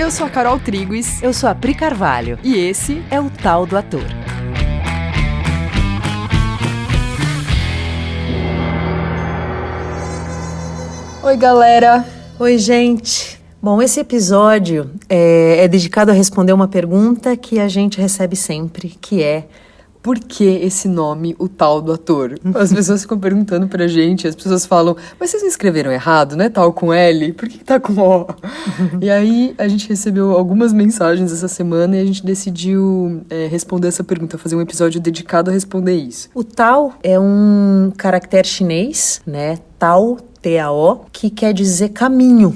Eu sou a Carol Triguis. Eu sou a Pri Carvalho. E esse é o Tal do Ator. Oi, galera. Oi, gente. Bom, esse episódio é dedicado a responder uma pergunta que a gente recebe sempre, que é: por que esse nome, o Tal do Ator? As pessoas ficam perguntando pra gente, as pessoas falam, mas vocês não escreveram errado, né? Tal com L, por que tá com O? E aí a gente recebeu algumas mensagens essa semana e a gente decidiu responder essa pergunta, fazer um episódio dedicado a responder isso. O Tao é um caractere chinês, né? Tao, T-A-O, que quer dizer caminho.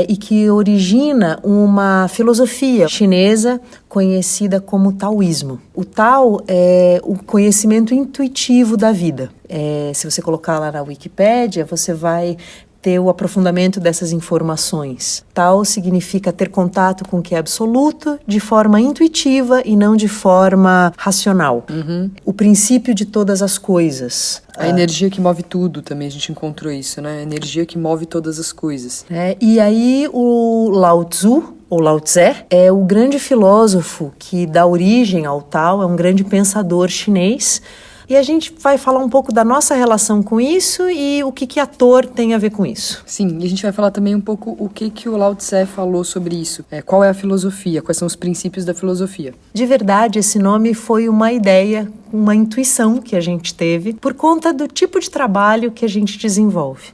E que origina uma filosofia chinesa conhecida como taoísmo. O Tao é o conhecimento intuitivo da vida. Se você colocar lá na Wikipédia, você vai ter o aprofundamento dessas informações. Tao significa ter contato com o que é absoluto de forma intuitiva e não de forma racional. O princípio de todas as coisas. A energia que move tudo também, a gente encontrou isso, né? A energia que move todas as coisas. E aí o Lao Tzu, ou Lao Tse, é o grande filósofo que dá origem ao Tao, é um grande pensador chinês. E a gente vai falar um pouco da nossa relação com isso e o que ator tem a ver com isso. Sim, e a gente vai falar também um pouco o que o Lao Tse falou sobre isso. Qual é a filosofia, quais são os princípios da filosofia. De verdade, esse nome foi uma ideia, uma intuição que a gente teve por conta do tipo de trabalho que a gente desenvolve.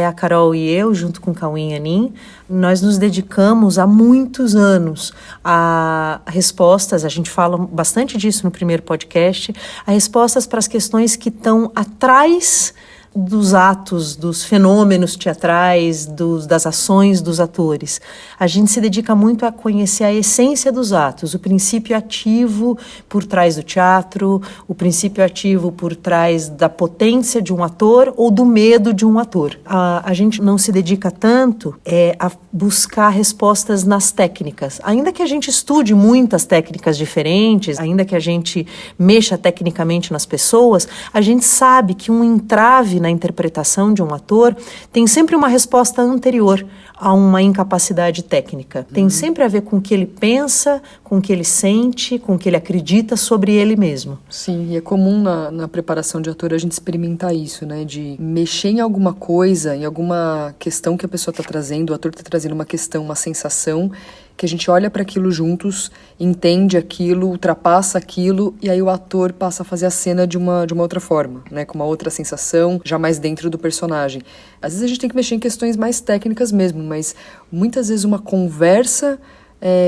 A Carol e eu, junto com Cauim e Anin, nós nos dedicamos há muitos anos a respostas, a gente fala bastante disso no primeiro podcast, a respostas para as questões que estão atrás dos atos, dos fenômenos teatrais, das ações dos atores. A gente se dedica muito a conhecer a essência dos atos, o princípio ativo por trás do teatro, o princípio ativo por trás da potência de um ator ou do medo de um ator. A gente não se dedica tanto a buscar respostas nas técnicas. Ainda que a gente estude muitas técnicas diferentes, ainda que a gente mexa tecnicamente nas pessoas, a gente sabe que um entrave na interpretação de um ator tem sempre uma resposta anterior a uma incapacidade técnica. Tem sempre a ver com o que ele pensa, com o que ele sente, com o que ele acredita sobre ele mesmo. Sim, e é comum na preparação de ator a gente experimentar isso, né? De mexer em alguma coisa, em alguma questão que a pessoa está trazendo, o ator está trazendo uma questão, uma sensação, que a gente olha para aquilo juntos, entende aquilo, ultrapassa aquilo, e aí o ator passa a fazer a cena de uma outra forma, né? Com uma outra sensação, já mais dentro do personagem. Às vezes a gente tem que mexer em questões mais técnicas mesmo, mas muitas vezes uma conversa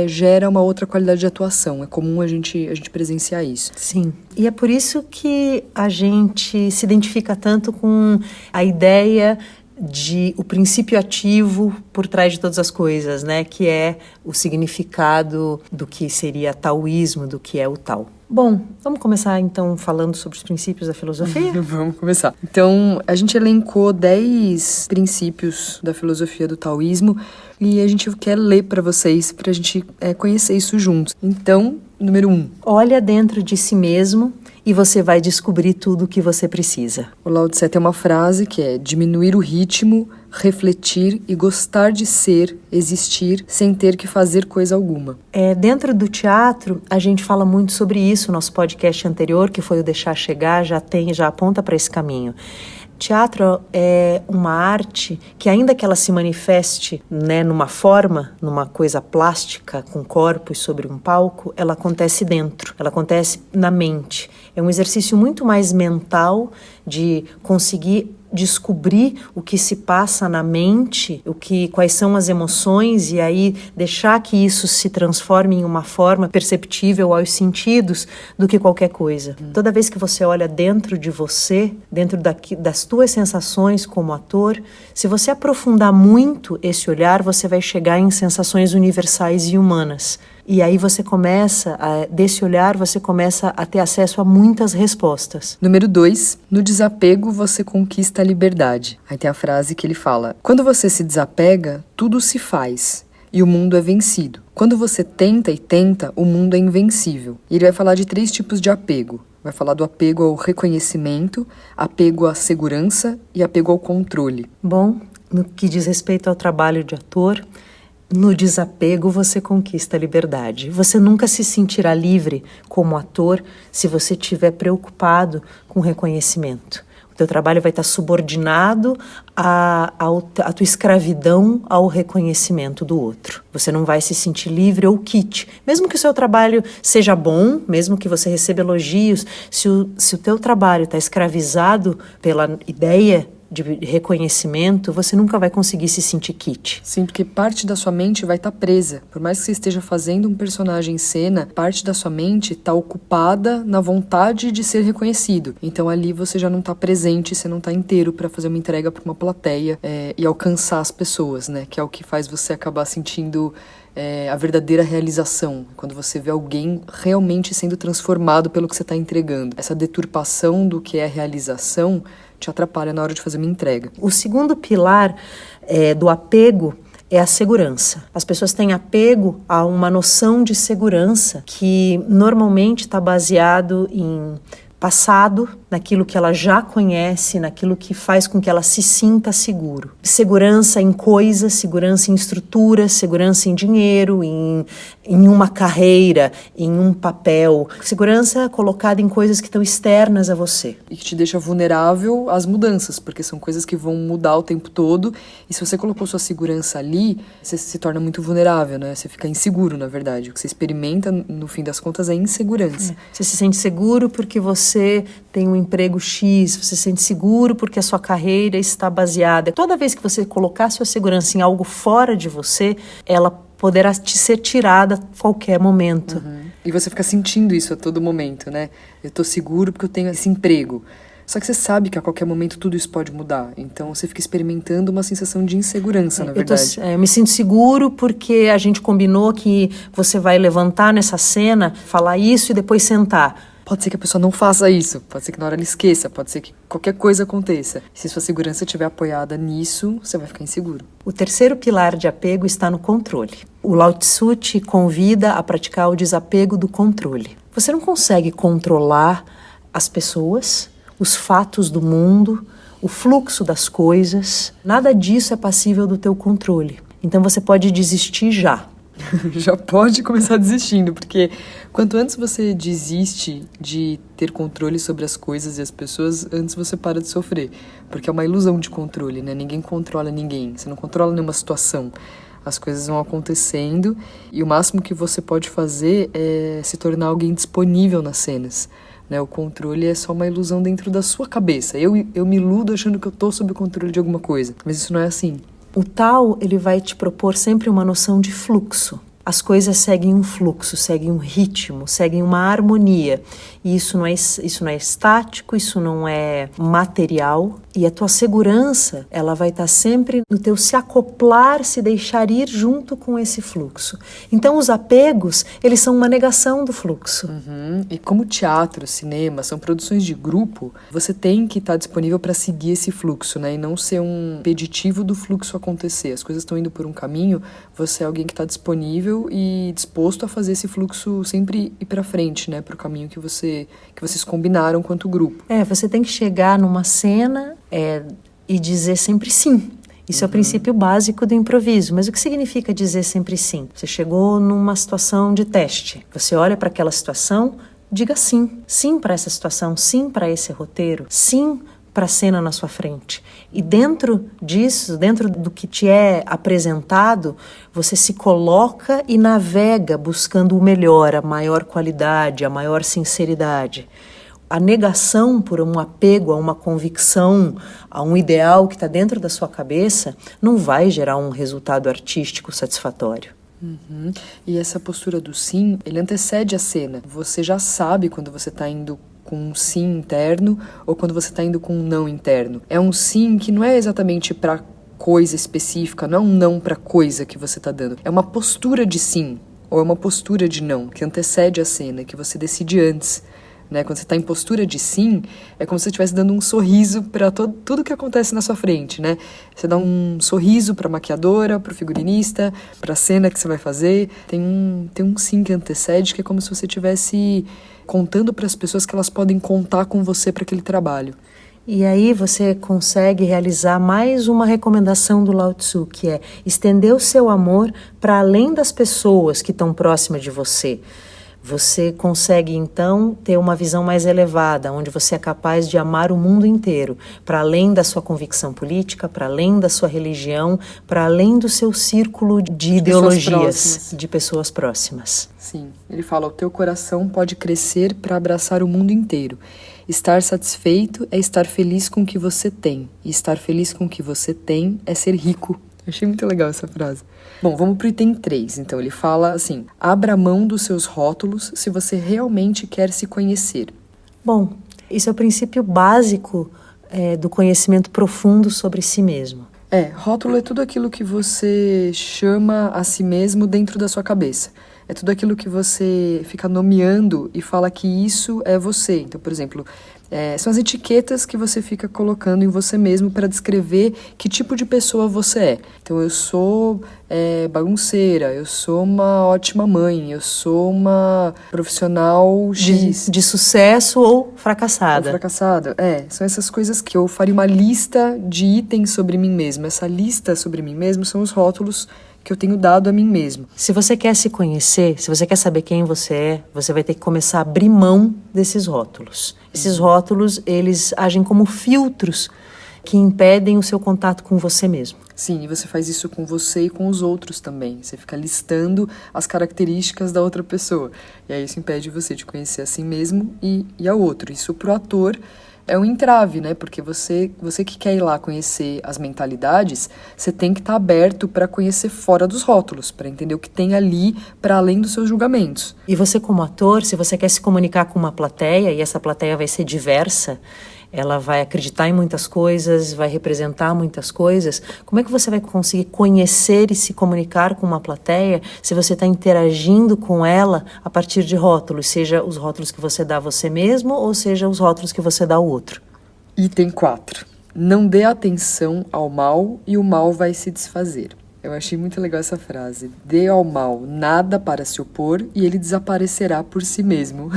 gera uma outra qualidade de atuação. É comum a gente presenciar isso. Sim, e é por isso que a gente se identifica tanto com a ideia de o princípio ativo por trás de todas as coisas, né? Que é o significado do que seria taoísmo, do que é o Tao. Bom, vamos começar então falando sobre os princípios da filosofia? Vamos começar. Então, a gente elencou 10 princípios da filosofia do taoísmo e a gente quer ler para vocês, para a gente conhecer isso juntos. Então, número 1. Olha dentro de si mesmo e você vai descobrir tudo o que você precisa. O Lao Tse tem uma frase que é: diminuir o ritmo, refletir e gostar de ser, existir, sem ter que fazer coisa alguma. Dentro do teatro, a gente fala muito sobre isso. Nosso podcast anterior, que foi o Deixar Chegar, já aponta para esse caminho. Teatro é uma arte que, ainda que ela se manifeste, né, numa forma, numa coisa plástica, com corpos sobre um palco, ela acontece dentro, ela acontece na mente. É um exercício muito mais mental de conseguir descobrir o que se passa na mente, quais são as emoções, e aí deixar que isso se transforme em uma forma perceptível aos sentidos do que qualquer coisa. Toda vez que você olha dentro de você, dentro das tuas sensações como ator, se você aprofundar muito esse olhar, você vai chegar em sensações universais e humanas. E aí desse olhar, você começa a ter acesso a muitas respostas. Número 2, no desapego você conquista a liberdade. Aí tem a frase que ele fala: quando você se desapega, tudo se faz e o mundo é vencido. Quando você tenta e tenta, o mundo é invencível. E ele vai falar de 3 tipos de apego. Vai falar do apego ao reconhecimento, apego à segurança e apego ao controle. Bom, no que diz respeito ao trabalho de ator, No desapego você conquista a liberdade. Você nunca se sentirá livre como ator se você estiver preocupado com reconhecimento. O teu trabalho vai estar subordinado à tua escravidão ao reconhecimento do outro. Você não vai se sentir livre ou quite. Mesmo que o seu trabalho seja bom, mesmo que você receba elogios, se o teu trabalho está escravizado pela ideia de reconhecimento, você nunca vai conseguir se sentir quite. Sim, porque parte da sua mente vai estar presa. Por mais que você esteja fazendo um personagem em cena, parte da sua mente está ocupada na vontade de ser reconhecido. Então ali você já não está presente, você não está inteiro para fazer uma entrega para uma plateia e alcançar as pessoas, né? Que é o que faz você acabar sentindo a verdadeira realização, quando você vê alguém realmente sendo transformado pelo que você está entregando. Essa deturpação do que é realização te atrapalha na hora de fazer uma entrega. O segundo pilar do apego é a segurança. As pessoas têm apego a uma noção de segurança que normalmente está baseado em passado, naquilo que ela já conhece, naquilo que faz com que ela se sinta seguro. Segurança em coisas, segurança em estruturas, segurança em dinheiro, em uma carreira, em um papel. Segurança colocada em coisas que estão externas a você. E que te deixa vulnerável às mudanças, porque são coisas que vão mudar o tempo todo. E se você colocou sua segurança ali, você se torna muito vulnerável, né? Você fica inseguro, na verdade. O que você experimenta, no fim das contas, é insegurança. Você se sente seguro porque você tem um emprego X, você se sente seguro porque a sua carreira está baseada. Toda vez que você colocar sua segurança em algo fora de você, ela poderá te ser tirada a qualquer momento. E você fica sentindo isso a todo momento, né? Eu tô seguro porque eu tenho esse emprego. Só que você sabe que a qualquer momento tudo isso pode mudar. Então você fica experimentando uma sensação de insegurança, na verdade. Eu me sinto seguro porque a gente combinou que você vai levantar nessa cena, falar isso e depois sentar. Pode ser que a pessoa não faça isso, pode ser que na hora ela esqueça, pode ser que qualquer coisa aconteça. Se sua segurança estiver apoiada nisso, você vai ficar inseguro. O terceiro pilar de apego está no controle. O Lao Tzu te convida a praticar o desapego do controle. Você não consegue controlar as pessoas, os fatos do mundo, o fluxo das coisas. Nada disso é passível do teu controle. Então você pode desistir já. Já pode começar desistindo, porque quanto antes você desiste de ter controle sobre as coisas e as pessoas, antes você para de sofrer. Porque é uma ilusão de controle, né? Ninguém controla ninguém, você não controla nenhuma situação. As coisas vão acontecendo e o máximo que você pode fazer é se tornar alguém disponível nas cenas. Né? O controle é só uma ilusão dentro da sua cabeça. Eu me iludo achando que eu estou sob o controle de alguma coisa, mas isso não é assim. O Tao, ele vai te propor sempre uma noção de fluxo. As coisas seguem um fluxo, seguem um ritmo, seguem uma harmonia. E isso não é estático, isso não é material. E a tua segurança, ela vai estar sempre no teu se acoplar, se deixar ir junto com esse fluxo. Então os apegos, eles são uma negação do fluxo. E como teatro, cinema, são produções de grupo, você tem que estar disponível para seguir esse fluxo, né? E não ser um impeditivo do fluxo acontecer. As coisas estão indo por um caminho, você é alguém que está disponível e disposto a fazer esse fluxo sempre ir para frente, né? Para o caminho que vocês combinaram quanto grupo. Você tem que chegar numa cena e dizer sempre sim. Isso é o princípio básico do improviso. Mas o que significa dizer sempre sim? Você chegou numa situação de teste. Você olha para aquela situação, diga sim. Sim para essa situação, sim para esse roteiro, sim para a cena na sua frente. E dentro disso, dentro do que te é apresentado, você se coloca e navega buscando o melhor, a maior qualidade, a maior sinceridade. A negação por um apego a uma convicção, a um ideal que está dentro da sua cabeça, não vai gerar um resultado artístico satisfatório. E essa postura do sim, ele antecede a cena. Você já sabe quando você está indo com um sim interno ou quando você está indo com um não interno. É um sim que não é exatamente para coisa específica, não é um não para coisa que você está dando. É uma postura de sim ou é uma postura de não que antecede a cena, que você decide antes. Né? Quando você está em postura de sim, é como se você estivesse dando um sorriso para tudo que acontece na sua frente, né? Você dá um sorriso para a maquiadora, para o figurinista, para a cena que você vai fazer. Tem um sim que antecede, que é como se você estivesse contando para as pessoas que elas podem contar com você para aquele trabalho. E aí você consegue realizar mais uma recomendação do Lao Tzu, que é estender o seu amor para além das pessoas que estão próximas de você. Você consegue, então, ter uma visão mais elevada, onde você é capaz de amar o mundo inteiro, para além da sua convicção política, para além da sua religião, para além do seu círculo de ideologias, de pessoas próximas. Sim, ele fala, o teu coração pode crescer para abraçar o mundo inteiro. Estar satisfeito é estar feliz com o que você tem, e estar feliz com o que você tem é ser rico. Eu achei muito legal essa frase. Bom, vamos pro item 3. Então, ele fala assim, abra mão dos seus rótulos se você realmente quer se conhecer. Bom, isso é o princípio básico do conhecimento profundo sobre si mesmo. Rótulo é tudo aquilo que você chama a si mesmo dentro da sua cabeça. É tudo aquilo que você fica nomeando e fala que isso é você. Então, por exemplo, são as etiquetas que você fica colocando em você mesmo para descrever que tipo de pessoa você é. Então, eu sou bagunceira, eu sou uma ótima mãe, eu sou uma profissional X. De sucesso ou fracassada. Ou fracassada, são essas coisas que eu faria uma lista de itens sobre mim mesmo. Essa lista sobre mim mesmo são os rótulos que eu tenho dado a mim mesmo. Se você quer se conhecer, se você quer saber quem você é, você vai ter que começar a abrir mão desses rótulos. Esses rótulos, eles agem como filtros que impedem o seu contato com você mesmo. Sim, e você faz isso com você e com os outros também. Você fica listando as características da outra pessoa. E aí isso impede você de conhecer a si mesmo e ao outro. Isso pro ator é um entrave, né? Porque você que quer ir lá conhecer as mentalidades, você tem que estar aberto para conhecer fora dos rótulos, para entender o que tem ali para além dos seus julgamentos. E você como ator, se você quer se comunicar com uma plateia, e essa plateia vai ser diversa, ela vai acreditar em muitas coisas, vai representar muitas coisas, como é que você vai conseguir conhecer e se comunicar com uma plateia se você está interagindo com ela a partir de rótulos, seja os rótulos que você dá a você mesmo ou seja os rótulos que você dá ao outro? Item 4. Não dê atenção ao mal e o mal vai se desfazer. Eu achei muito legal essa frase. Dê ao mal nada para se opor e ele desaparecerá por si mesmo.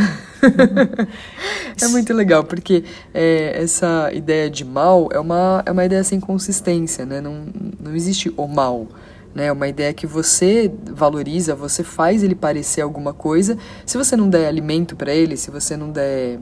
É muito legal, porque essa ideia de mal é uma ideia sem consistência, né? Não existe o mal, né? É uma ideia que você valoriza, você faz ele parecer alguma coisa. Se você não der alimento para ele, se você não der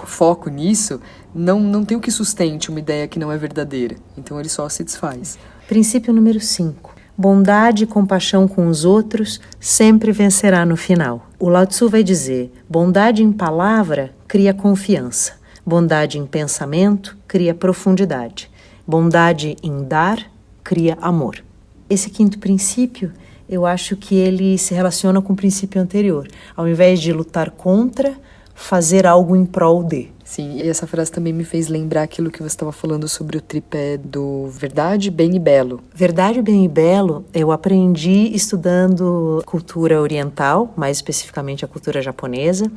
foco nisso, não tem o que sustente uma ideia que não é verdadeira. Então ele só se desfaz. Princípio número 5. Bondade e compaixão com os outros sempre vencerá no final. O Lao Tzu vai dizer, bondade em palavra cria confiança. Bondade em pensamento cria profundidade. Bondade em dar cria amor. Esse 5º princípio, eu acho que ele se relaciona com o princípio anterior. Ao invés de lutar contra, fazer algo em prol de. Sim, e essa frase também me fez lembrar aquilo que você estava falando sobre o tripé do verdade, bem e belo. Verdade, bem e belo, eu aprendi estudando cultura oriental, mais especificamente a cultura japonesa,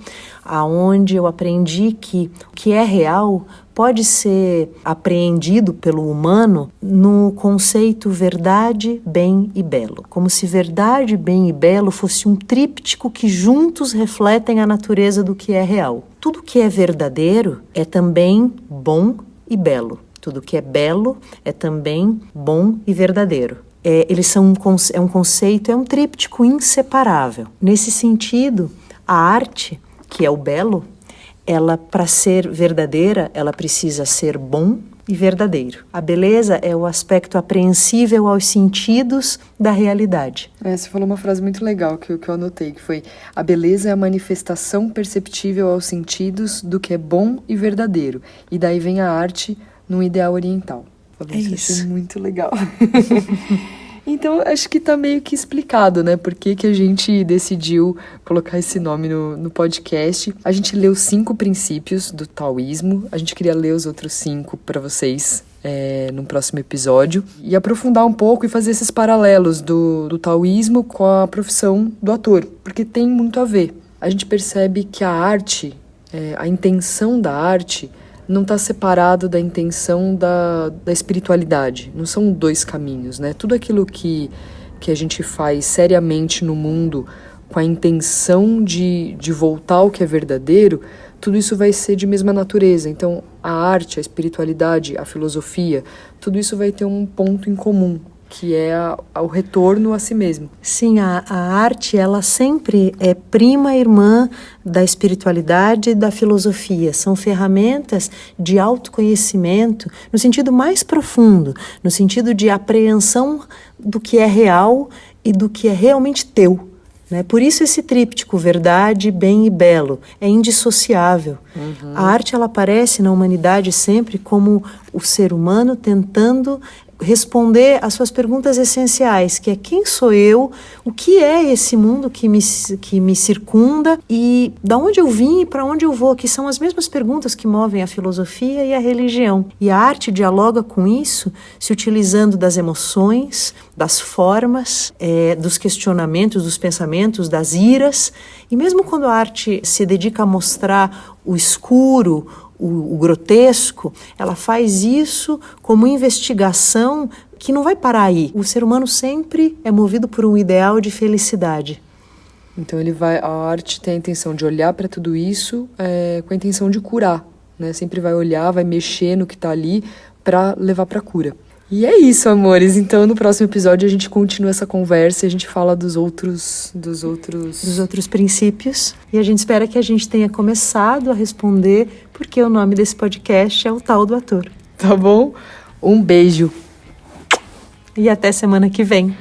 aonde eu aprendi que o que é real pode ser apreendido pelo humano no conceito verdade, bem e belo. Como se verdade, bem e belo fosse um tríptico que juntos refletem a natureza do que é real. Tudo que é verdadeiro é também bom e belo. Tudo que é belo é também bom e verdadeiro. Eles são um conceito, é um tríptico inseparável. Nesse sentido, a arte, que é o belo, ela, para ser verdadeira, ela precisa ser bom e verdadeiro. A beleza é o aspecto apreensível aos sentidos da realidade. Você falou uma frase muito legal que eu anotei, que foi: a beleza é a manifestação perceptível aos sentidos do que é bom e verdadeiro. E daí vem a arte num ideal oriental. Isso. Achei muito legal. Então, acho que tá meio que explicado, né? Por que a gente decidiu colocar esse nome no podcast. A gente leu 5 princípios do taoísmo. A gente queria ler os outros 5 para vocês no próximo episódio. E aprofundar um pouco e fazer esses paralelos do taoísmo com a profissão do ator. Porque tem muito a ver. A gente percebe que a arte, a intenção da arte, não está separado da intenção da espiritualidade. Não são 2 caminhos, né? Tudo aquilo que a gente faz seriamente no mundo com a intenção de voltar ao que é verdadeiro, tudo isso vai ser de mesma natureza. Então, a arte, a espiritualidade, a filosofia, tudo isso vai ter um ponto em comum, que é o retorno a si mesmo. Sim, a arte, ela sempre é prima irmã da espiritualidade e da filosofia. São ferramentas de autoconhecimento no sentido mais profundo, no sentido de apreensão do que é real e do que é realmente teu. Né? Por isso esse tríptico, verdade, bem e belo, é indissociável. A arte, ela aparece na humanidade sempre como o ser humano tentando responder às suas perguntas essenciais, que é quem sou eu, o que é esse mundo que me circunda e da onde eu vim e para onde eu vou, que são as mesmas perguntas que movem a filosofia e a religião. E a arte dialoga com isso, se utilizando das emoções, das formas, dos questionamentos, dos pensamentos, das iras, e mesmo quando a arte se dedica a mostrar o escuro, o grotesco, ela faz isso como investigação que não vai parar aí. O ser humano sempre é movido por um ideal de felicidade. Então a arte tem a intenção de olhar para tudo isso com a intenção de curar, né? Sempre vai olhar, vai mexer no que está ali para levar para a cura. E é isso, amores. Então, no próximo episódio, a gente continua essa conversa e a gente fala dos outros princípios. E a gente espera que a gente tenha começado a responder porque o nome desse podcast é o Tal do Ator. Tá bom? Um beijo. E até semana que vem.